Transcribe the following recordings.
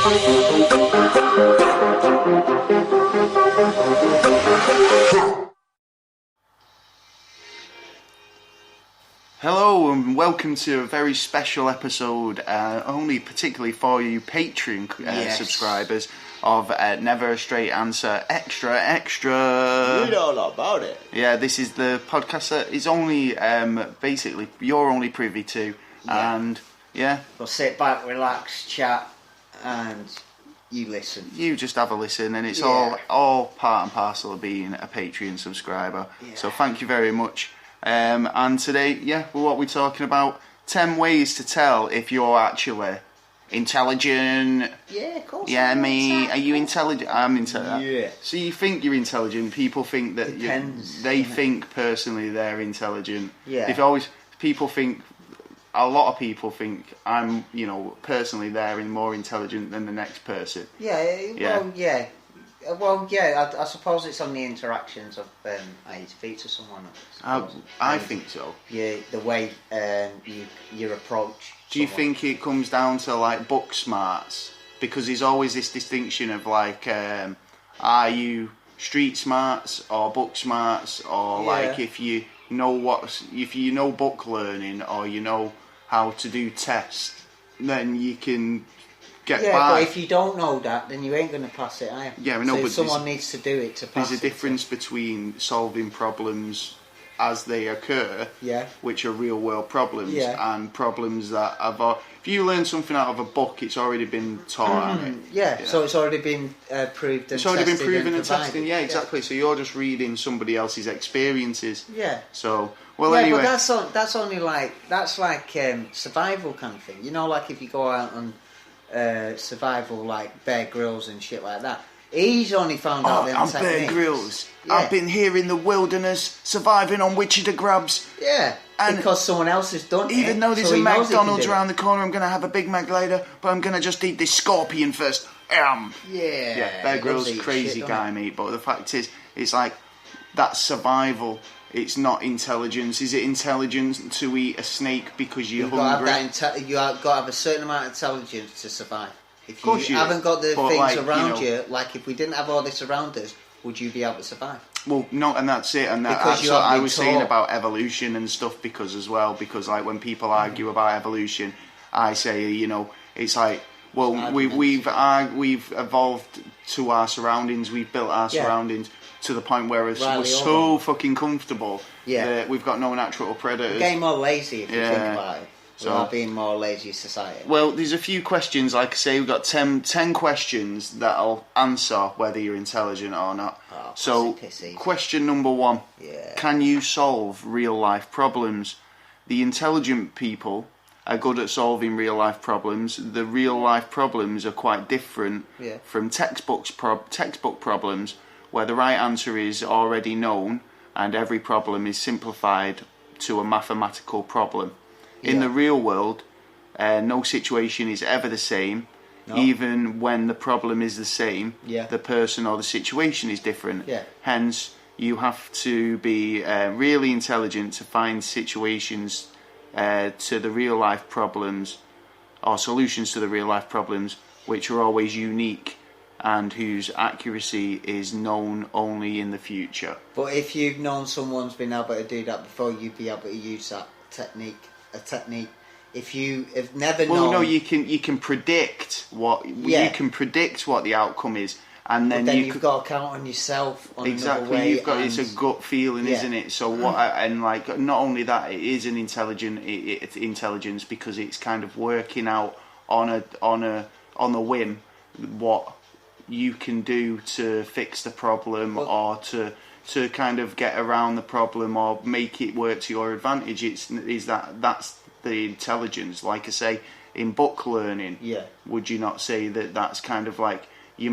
Hello and welcome to a very special episode, only particularly for you Patreon subscribers of Never a Straight Answer Extra. You know all about it. Yeah, this is the podcast that is only, basically, you're only privy to, and We'll sit back, relax, chat, and you listen. You just have a listen, and it's all part and parcel of being a Patreon subscriber. Yeah. So thank you very much. And today, what we're talking about, 10 ways to tell if you're actually intelligent. Yeah, of course. Yeah, me. Are you intelligent? I'm intelligent. Yeah. So you think you're intelligent? People think that they think personally they're intelligent. Yeah. If always people think, a lot of people think I'm, personally they're more intelligent than the next person. I suppose it's on the interactions of how you speak to someone. I think so. Yeah, the way you approach. Do you think it comes down to like book smarts? Because there's always this distinction of like, are you street smarts or book smarts, or like if you know book learning or you know how to do tests, then you can get by. But if you don't know that, then you ain't going to pass it, are you? Yeah, I know, so but someone needs to do it to pass it. There's a difference between solving problems as they occur, which are real world problems, and problems that have. If you learn something out of a book, it's already been taught. So it's already been proved. It's already been proven and tested. Yeah, exactly. So you're just reading somebody else's experiences. Yeah. So anyway, but that's only like survival kind of thing. You know, like if you go out on survival, like Bear Grylls and shit like that. He's only found out them techniques. I'm Bear Grylls. Yeah. I've been here in the wilderness, surviving on Wichita grubs. Yeah, and because someone else has done it. Even though there's a McDonald's around the corner, I'm going to have a Big Mac later, but I'm going to just eat this scorpion first. Yeah, Bear Grylls, crazy guy, mate. But the fact is, it's like, that's survival. It's not intelligence. Is it intelligence to eat a snake because you're hungry? You've got to have a certain amount of intelligence to survive. If you haven't got the things around you, like if we didn't have all this around us, would you be able to survive? Well, no, and that's it. And that's what I was saying about evolution and stuff, because like when people argue about evolution, I say, it's like, well, we've evolved to our surroundings, we've built our surroundings to the point where we're so fucking comfortable that we've got no natural predators. We're getting more lazy if you think about it. So we're being more lazy society. Well, there's a few questions, like I say, we've got 10 questions that'll answer whether you're intelligent or not. So, question number 1. Can you solve real life problems? The intelligent people are good at solving real life problems. The real life problems are quite different from textbook problems, where the right answer is already known and every problem is simplified to a mathematical problem. In the real world, no situation is ever the same. No. Even when the problem is the same, the person or the situation is different. Hence, you have to be really intelligent to find situations to the real life problems, or solutions to the real life problems, which are always unique and whose accuracy is known only in the future. But if you've known someone's been able to do that before, you'd be able to use that technique. If you have never known. Well, no, you can predict what you can predict what the outcome is, and then you've got to count on yourself. On exactly, it's a gut feeling, isn't it? So not only that, it is an intelligence because it's kind of working out on a whim what you can do to fix the problem or to kind of get around the problem or make it work to your advantage. That's the intelligence. Like I say, in book learning, would you not say that that's kind of like you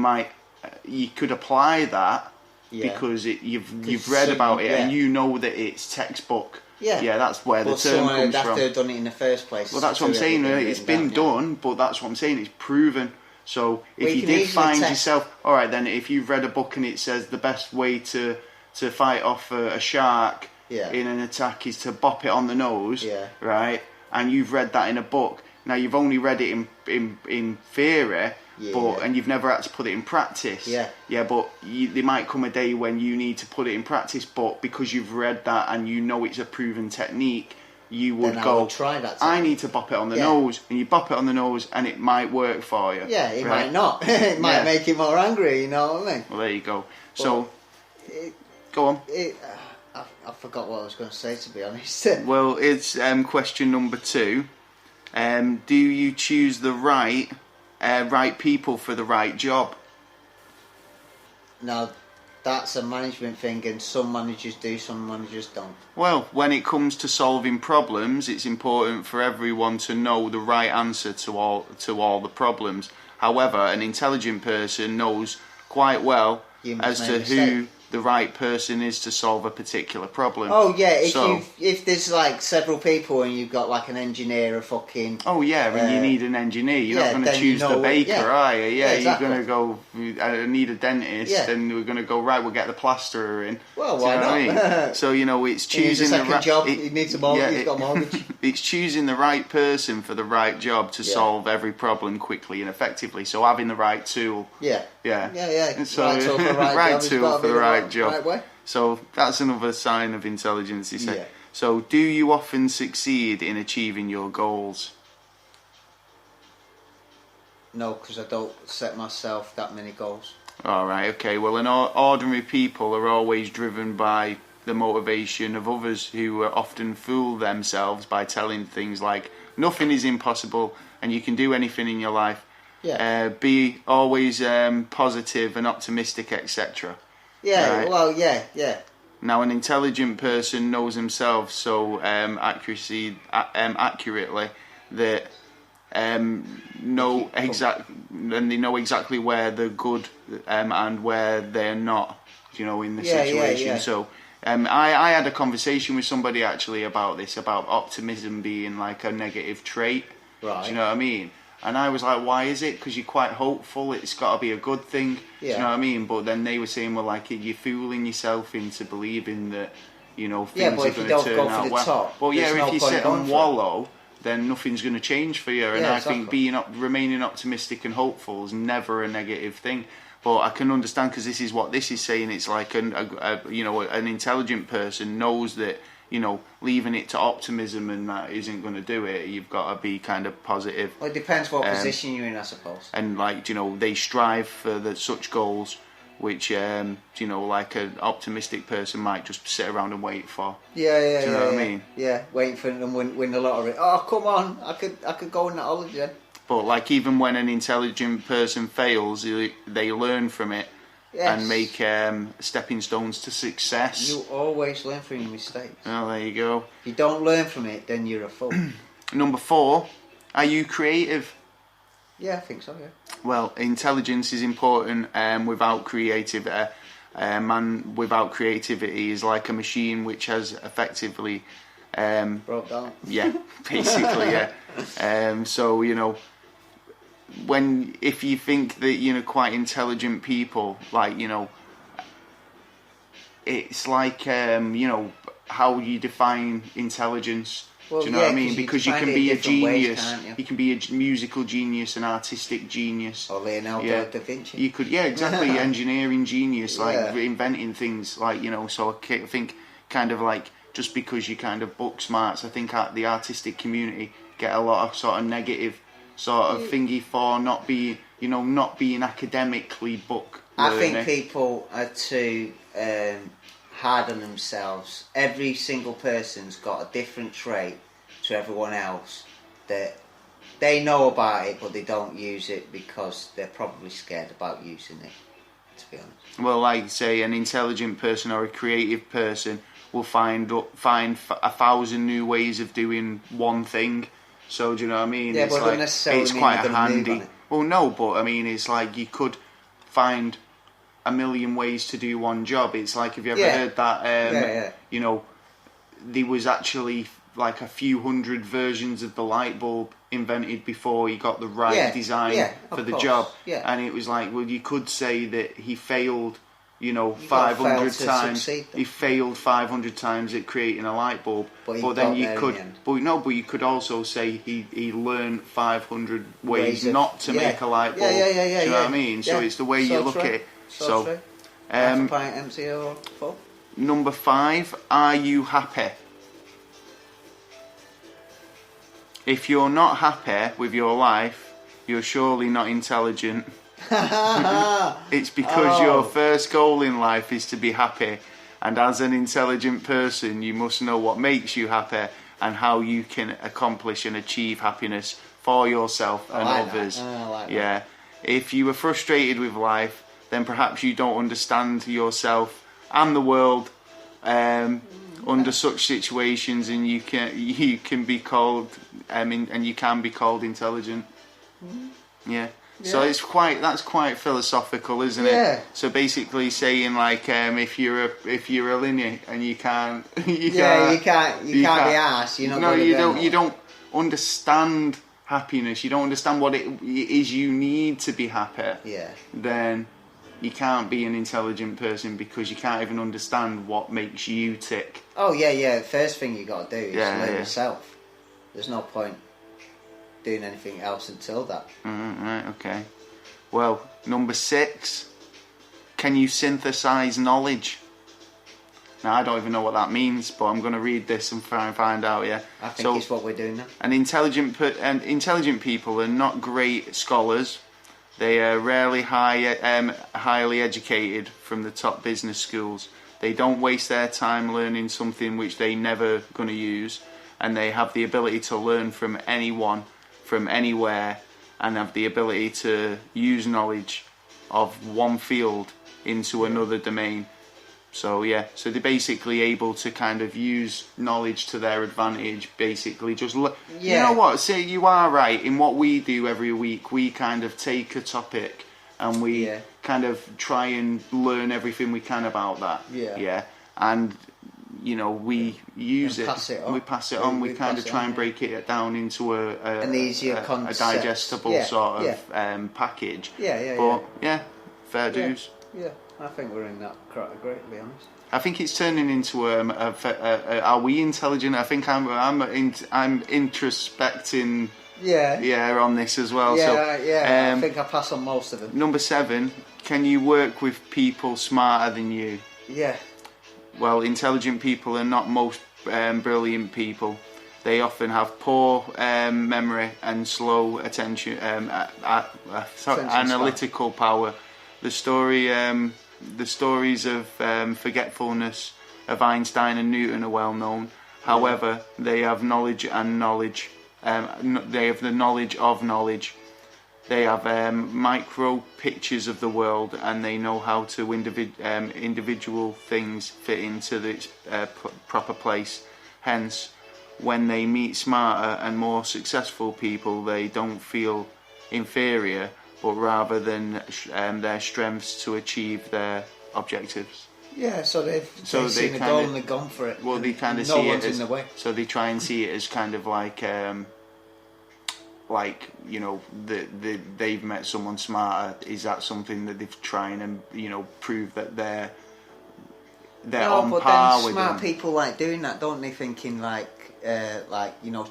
could apply that because you've read about it and you know that it's textbook. That's where the term comes from. But have done it in the first place. Well, that's what I'm saying. It's been done, but that's what I'm saying. It's proven. So if you did find yourself, all right, then if you've read a book and it says the best way to fight off a shark in an attack is to bop it on the nose, right? And you've read that in a book. Now you've only read it in theory, and you've never had to put it in practice. But there might come a day when you need to put it in practice, but because you've read that and you know it's a proven technique, you would try that I need to bop it on the nose, and you bop it on the nose and it might work for you. Yeah, it might not. It might make you more angry, you know what I mean? Well, there you go. So, go on. I forgot what I was going to say, to be honest. Well, it's question number 2. Do you choose the right people for the right job? Now, that's a management thing, and some managers do, some managers don't. Well, when it comes to solving problems, it's important for everyone to know the right answer to all the problems. However, an intelligent person knows quite well as to who the right person is to solve a particular problem. Oh yeah, if there's like several people and you've got like an engineer, a fucking... Oh yeah, and you need an engineer. You're not going to choose the baker, are you? Yeah, exactly. You're going to go, I need a dentist, and we're going to go, right, we'll get the plasterer in. Well, why not? I mean? So, it's choosing the right... job, he needs a mortgage, he's got a mortgage. It's choosing the right person for the right job to solve every problem quickly and effectively. So having the right tool. Yeah. So, right tool for the right job. Tool for the right job. Right way. So that's another sign of intelligence, he said. So do you often succeed in achieving your goals? No, because I don't set myself that many goals. Alright, okay. Well, ordinary people are always driven by the motivation of others who often fool themselves by telling things like, nothing is impossible and you can do anything in your life. Be always positive and optimistic, etc. Now, an intelligent person knows himself so accurately that know exactly where they're good and where they're not. In the situation. So. I had a conversation with somebody actually about this, about optimism being like a negative trait. Right. Do you know what I mean? And I was like, why is it? Because you're quite hopeful. It's got to be a good thing. Do you know what I mean? But then they were saying, well, like, you're fooling yourself into believing that, things are going to turn out well. But if you sit and wallow, then nothing's going to change for you. And I think remaining optimistic and hopeful is never a negative thing. But I can understand, because this is what this is saying. It's like an intelligent person knows that leaving it to optimism and that isn't going to do it. You've got to be kind of positive. Well, it depends what position you're in, I suppose. And they strive for such goals, which like an optimistic person might just sit around and wait for. Do you know what I mean? Yeah, waiting for them to win the lottery. Oh, come on! I could go on that holiday. But like, even when an intelligent person fails, they learn from it and make stepping stones to success. You always learn from your mistakes. Oh, there you go. If you don't learn from it, then you're a fool. Number 4, are you creative? Yeah, I think so, yeah. Well, intelligence is important without creativity. Man without creativity is like a machine which has effectively... broke down. Yeah, basically, yeah. So, if you think that, quite intelligent people, like, it's like, how you define intelligence. Well, do you know what I mean? you Because you can be a genius. You can be a musical genius, an artistic genius. Or Leonardo da Vinci. You could, exactly, engineering genius, like inventing things, like, so I think kind of like, just because you kind of book smarts, I think the artistic community get a lot of sort of negative sort of thingy for not being academically book learning. I think people are too hard on themselves. Every single person's got a different trait to everyone else that they know about it, but they don't use it because they're probably scared about using it, to be honest. Well, like say, an intelligent person or a creative person will find 1,000 new ways of doing one thing. So do you know what I mean? Yeah, it's but like, necessarily it's mean quite they're handy. Well, no, but I mean, it's like you could find a million ways to do one job. It's like, have you ever heard that? There was actually like a few hundred versions of the light bulb invented before he got the right design for the job. Yeah. And it was like, well, you could say that he failed you know, You gotta 500 fail to times. succeed, though. He failed 500 times at creating a light bulb. But then you got there in could, the end. but you could also say he learned 500 ways of- not to make a light bulb. Yeah. Do you know what I mean? So it's the way you look at it. So true. Half a Um, pint empty or full. number 5, are you happy? If you're not happy with your life, you're surely not intelligent. It's because your first goal in life is to be happy, and as an intelligent person you must know what makes you happy and how you can accomplish and achieve happiness for yourself and others. I like that. Yeah. If you are frustrated with life, then perhaps you don't understand yourself and the world under such situations, and you can be called and you can be called intelligent. Yeah. So that's quite philosophical, isn't it? So basically saying like if you're a linear and you can't you can't be arsed. You're not. No, you don't understand happiness. You don't understand what it is you need to be happy. Yeah. Then you can't be an intelligent person because you can't even understand what makes you tick. Oh yeah. The first thing you got to do is learn yeah. yourself. There's no point doing anything else until that. Right, okay. Well, number 6, can you synthesize knowledge? Now, I don't even know what that means, but I'm going to read this and try and find out, yeah. I think it's what we're doing now. Intelligent people are not great scholars. They are rarely highly educated from the top business schools. They don't waste their time learning something which they never going to use, and they have the ability to learn from anyone, from anywhere, and have the ability to use knowledge of one field into another domain. So so they're basically able to kind of use knowledge to their advantage. Basically, just you know what? Say you are right in what we do every week. We kind of take a topic and we kind of try and learn everything we can about that. Yeah, and you know we use it. We pass it on. We kind of try and break it down into an easier a digestible sort of package. But fair dues. Yeah. I think we're in that category, to be honest. I think it's turning into are we intelligent? I think I'm introspecting. On this as well. I think I pass on most of them. Number 7, can you work with people smarter than you? Yeah. Well, intelligent people are not most brilliant people. They often have poor memory and slow attention, analytical power. The stories of forgetfulness of Einstein and Newton are well known. However, they have knowledge and knowledge. They have the knowledge of knowledge. They have micro pictures of the world, and they know how to individual things fit into the proper place. Hence, when they meet smarter and more successful people, they don't feel inferior, but rather than their strengths to achieve their objectives. Yeah, so they've seen the goal and they've gone for it. Well, they kind of no see one's it as, in the way. So they try and see it as kind of like you know, they've met someone smarter. Is that something that they've tried and prove that they're on par with them? Smart people like doing that, don't they? Thinking like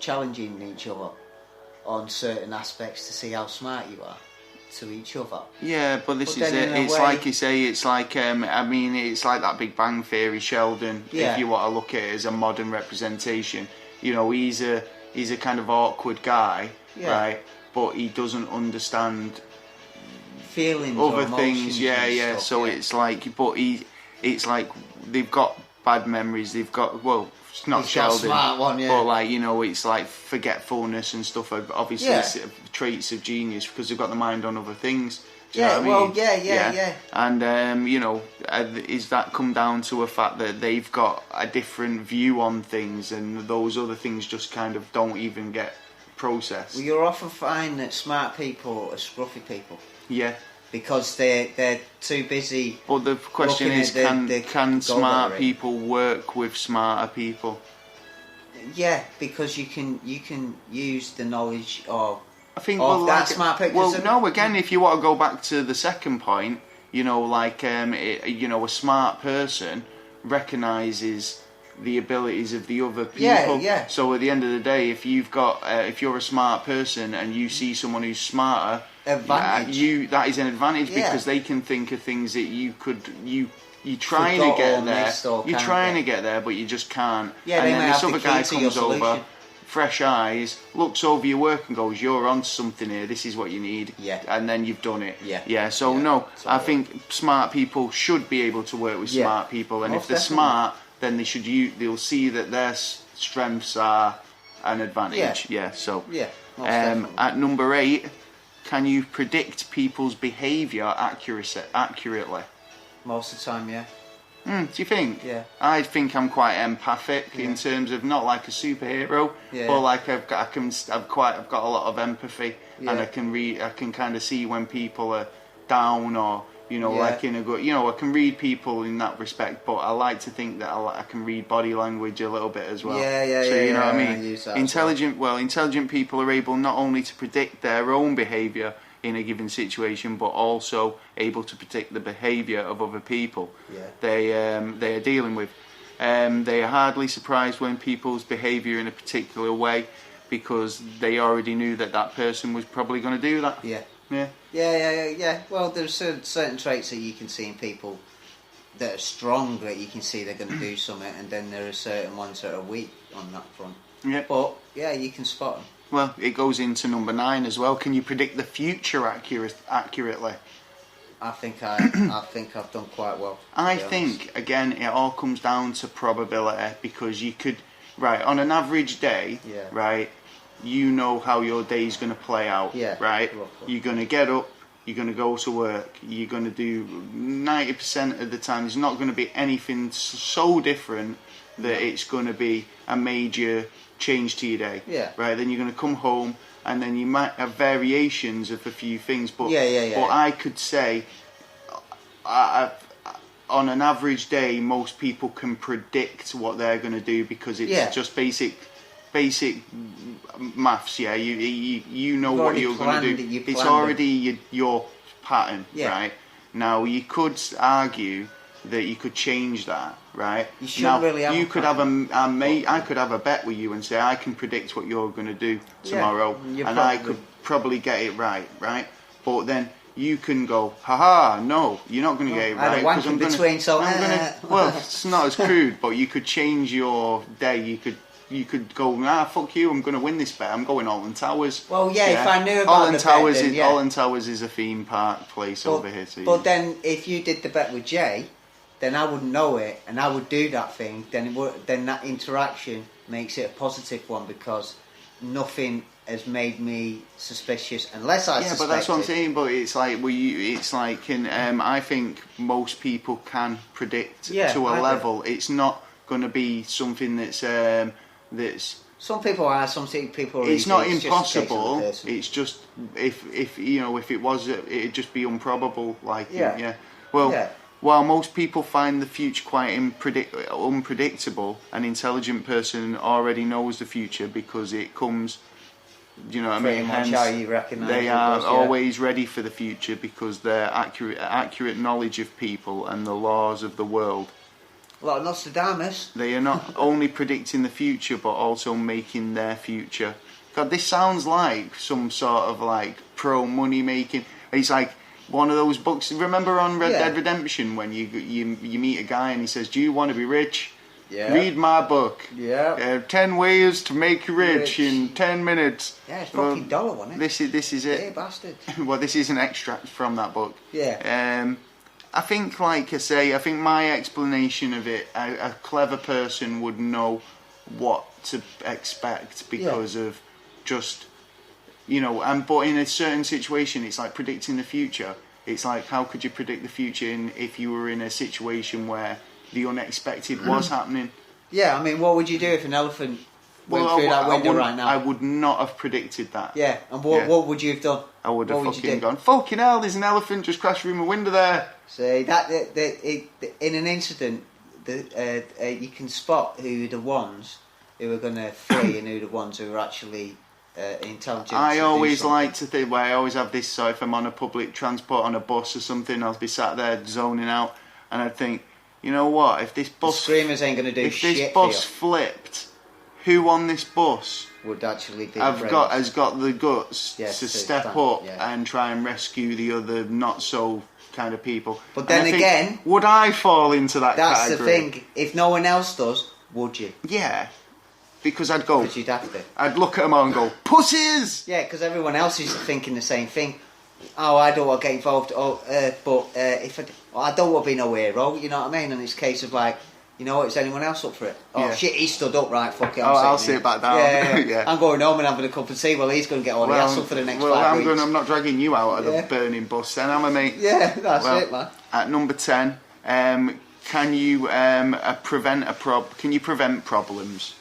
challenging each other on certain aspects to see how smart you are to each other. Yeah, but this is it. It's like you say. It's like it's like that Big Bang Theory. Sheldon, if you want to look at it as a modern representation, he's a kind of awkward guy, right? But he doesn't understand feelings, other things. Stuff, so it's like, it's like they've got bad memories. They've got it's not He's Sheldon, got a smart one, but it's like forgetfulness and stuff. Obviously, it's traits of genius because they've got the mind on other things. Do you know what I mean? And is that come down to a fact that they've got a different view on things, and those other things just kind of don't even get processed? Well, you'll often find that smart people are scruffy people. Yeah. Because they're too busy. But the question is, can smart people work with smarter people? Yeah, because you can use the knowledge of. I think that smart people. Well, no. Again, if you want to go back to the second point, You know, like a smart person recognises the abilities of the other people. So at the end of the day, if you're a smart person and you see someone who's smarter, that is an advantage because they can think of things that you're trying to get there. You're trying to get there, but you just can't. Yeah, and then this other guy comes over, fresh eyes, looks over your work and goes, "You're on something here. This is what you need." Yeah. And then you've done it. Yeah. So no, I think smart people should be able to work with smart people, and if they're smart, then they'll see that their strengths are an advantage. So at number 8, can you predict people's behaviour accurately? Most of the time, yeah. Do you think? Yeah. I think I'm quite empathic in terms of not like a superhero, but like I've got a lot of empathy, and I can kind of see when people are down or like in a good, I can read people in that respect, but I like to think that I can read body language a little bit as well. So you know what I mean? Intelligent people are able not only to predict their own behaviour in a given situation, but also able to predict the behaviour of other people they are dealing with. They are hardly surprised when people's behaviour in a particular way, because they already knew that person was probably going to do that. Yeah. Well, there's certain traits that you can see in people that are strong, that you can see they're going to do something, and then there are certain ones that are weak on that front. Yeah. But you can spot them. Well, it goes into number 9 as well. Can you predict the future accurately? I think I've done quite well. I think again it all comes down to probability, because you could on an average day, you know how your day's going to play out, right? You're going to get up, you're going to go to work, you're going to do 90% of the time. There's not going to be anything so different that it's going to be a major change to your day, right? Then you're going to come home, and then you might have variations of a few things, but I could say on an average day most people can predict what they're going to do, because it's just basic maths. You know what you're going to do. It's already your pattern, right? Now you could argue that you could change that, right? You shouldn't really have. You could have I could have a bet with you and say I can predict what you're going to do tomorrow, and I could probably get it right? But then you can go, haha, no, you're not going to get it right, because I'm going to. Well, it's not as crude, but you could change your day. You could go, fuck you, I'm going to win this bet. I'm going Alton Towers. Well, if I knew about Alton Towers is a theme park place over here. But then, if you did the bet with Jay, then I would know it, and I would do that thing. Then that interaction makes it a positive one, because nothing has made me suspicious unless I suspect. But that's what I'm saying. But it's like I think most people can predict to a level. It's not going to be something that's. Some people are. Some people are. It's not impossible. It's just if it was, it'd just be improbable. While most people find the future quite unpredictable, an intelligent person already knows the future because it comes. Do you know what I mean? Hence, how you recognise they are always ready for the future, because their accurate knowledge of people and the laws of the world. Like Nostradamus. They are not only predicting the future, but also making their future. God, this sounds like some sort of like pro money making. It's like one of those books. Remember on Red Dead Redemption when you meet a guy and he says, "Do you want to be rich? Yeah. Read my book. 10 ways to make you rich in 10 minutes." Yeah, it's fucking dollar, wasn't it? This is it. Yeah, bastard. Well, this is an extract from that book. Yeah. I think, like I say, I think my explanation of it, a clever person would know what to expect because of just, but in a certain situation, it's like predicting the future. It's like, how could you predict the future if you were in a situation where the unexpected was happening? Yeah, I mean, what would you do if an elephant went through that window right now? I would not have predicted that. Yeah, and what would you have done? I would have fucking gone, fucking hell, there's an elephant just crashed through my window there. See, in an incident, you can spot who the ones who are going to flee and who the ones who are actually intelligence. I always like to think, I always have this, so if I'm on a public transport, on a bus or something, I'll be sat there zoning out, and I'd think, you know what, if this bus... The screamers ain't going to do shit. If this bus flipped, who on this bus would actually be has got the guts to step up and try and rescue the other not so kind of people? But then again, would I fall into that category? That's the thing. If no one else does, would you? Yeah. Because I'd go... Because you'd have to. I'd look at them all and go, pussies! Yeah, because everyone else is thinking the same thing. Oh, I don't want to get involved. If I don't want to be no hero, you know what I mean? And it's a case of like, you know what, is anyone else up for it? Oh shit, he stood up, right, fuck it, I'll sit back down. Yeah. I'm going home and having a cup of tea. Well, he's going to get all the hassle for the next 5 weeks. I'm not dragging you out of the burning bus then, am I, mate? Yeah, that's it, man. At number 10, can you prevent problems?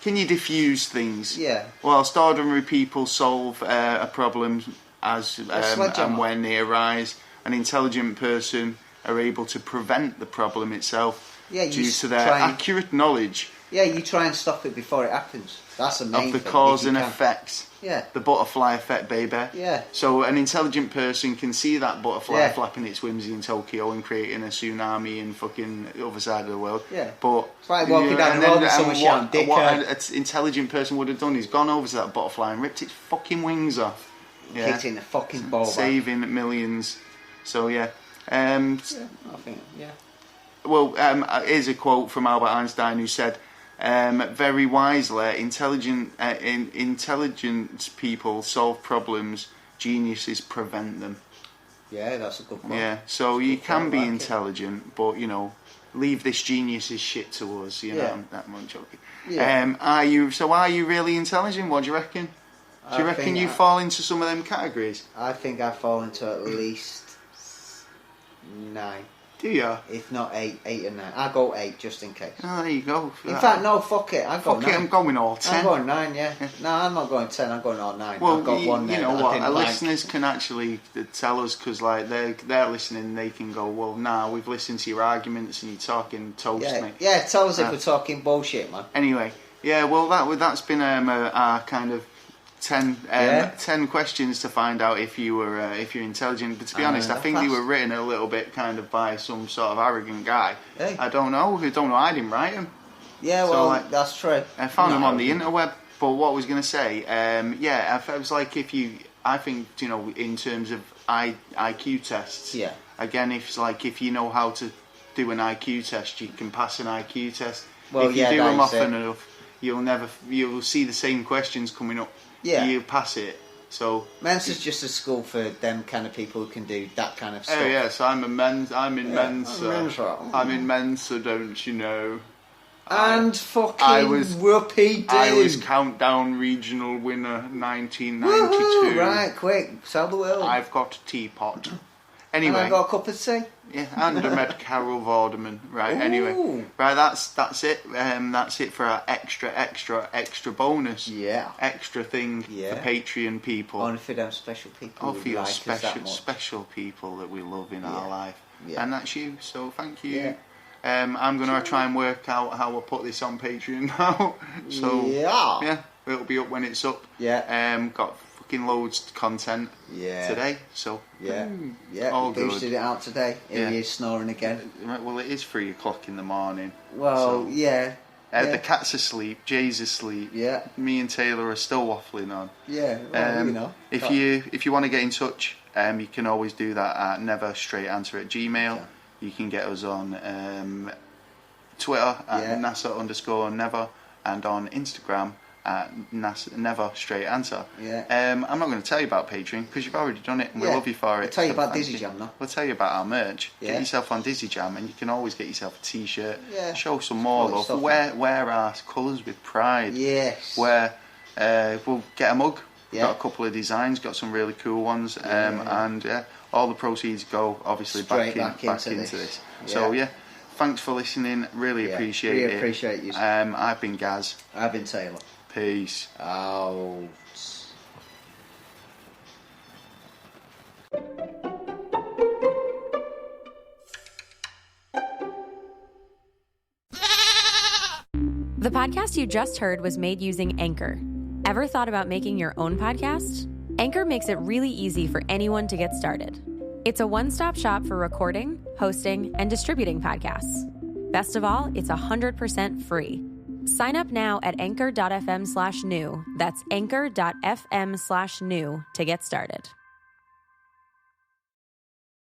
Can you diffuse things? Yeah. Whilst ordinary people solve a problem as and when they arise, an intelligent person are able to prevent the problem itself due to their accurate knowledge. Yeah, you try and stop it before it happens. That's the main of the thing, cause and effects. Yeah. The butterfly effect, baby. Yeah. So an intelligent person can see that butterfly flapping its wings in Tokyo and creating a tsunami in fucking the other side of the world. Yeah. But it's like walking down the road and someone shouting, what an intelligent person would have done is gone over to that butterfly and ripped its fucking wings off. Yeah. Kicked in the fucking ball. Saving millions. So yeah. I think, Well, here's a quote from Albert Einstein who said, very wisely, intelligent people solve problems, geniuses prevent them. Yeah, that's a good point. Yeah, so you can be intelligent, but, you know, leave this genius's shit to us, you know, I'm not joking. Yeah. Are you really intelligent? What do you reckon? Do you reckon you fall into some of them categories? I think I fall into at least 9. Do you? If not 8 and 9. I'll go 8 just in case. Oh, there you go. In fact, no, fuck it. I'll go 9. I'm going all 10. I'm going 9, yeah. No, I'm not going 10. I'm going all 9. Well, I've got one you know what? Our listeners can actually tell us, because like they're listening. They can go, well, nah, we've listened to your arguments and you're talking toast, mate. Yeah, tell us if we're talking bullshit, man. Anyway, yeah. Well, that's been our kind of 10 questions to find out if you're intelligent. But to be honest, I think they were written a little bit kind of by some sort of arrogant guy. Hey. I don't know. I didn't write them. Yeah, well, so, that's true. I found them on the interweb. But what I was going to say, it was like I think, you know, in terms of IQ tests. Yeah. Again, if you know how to do an IQ test, you can pass an IQ test. Well, if you do them often enough, you'll see the same questions coming up. Yeah. You pass it. So Mensa's just a school for them kind of people who can do that kind of stuff. Oh yes, I'm in Mensa. I'm in Mensa, don't you know? And whoopie I was Countdown Regional winner 1992. Woo-hoo, right, quick, tell the world. I've got a teapot. Anyway, and I got a cup of tea. Yeah, and I met Carol Vorderman. Right. Ooh. Anyway, right. That's it. That's it for our extra bonus. Yeah. Extra thing for Patreon people. Only for them special people. For your special people that we love in our life. Yeah. And that's you. So thank you. Yeah. I'm gonna try and work out how I put this on Patreon now. So yeah, it'll be up when it's up. Yeah. Got fucking loads of content today, so all boosted good. it out today. Here he is snoring again. Well, it is 3 o'clock in the morning. Well, so, the cat's asleep, Jay's asleep. Yeah. Me and Taylor are still waffling on. Yeah. Well, you know. If you want to get in touch, you can always do that at neverstraightanswer@gmail. Yeah. You can get us on Twitter at NASA_never and on Instagram at Never Straight Answer. Yeah. I'm not going to tell you about Patreon because you've already done it and we love you for it. We'll tell you about DizzyJam now. We'll tell you about our merch. Get yourself on DizzyJam and you can always get yourself a t-shirt. Yeah. Show some more love. Wear our colours with pride. Yes. We'll get a mug. Got a couple of designs, got some really cool ones. And all the proceeds go obviously back into this. So thanks for listening. Really appreciate it. Really appreciate you. I've been Gaz. I've been Taylor. Peace. Out. The podcast you just heard was made using Anchor. Ever thought about making your own podcast? Anchor makes it really easy for anyone to get started. It's a one-stop shop for recording, hosting, and distributing podcasts. Best of all, it's 100% free. Sign up now at anchor.fm/new. That's anchor.fm/new to get started.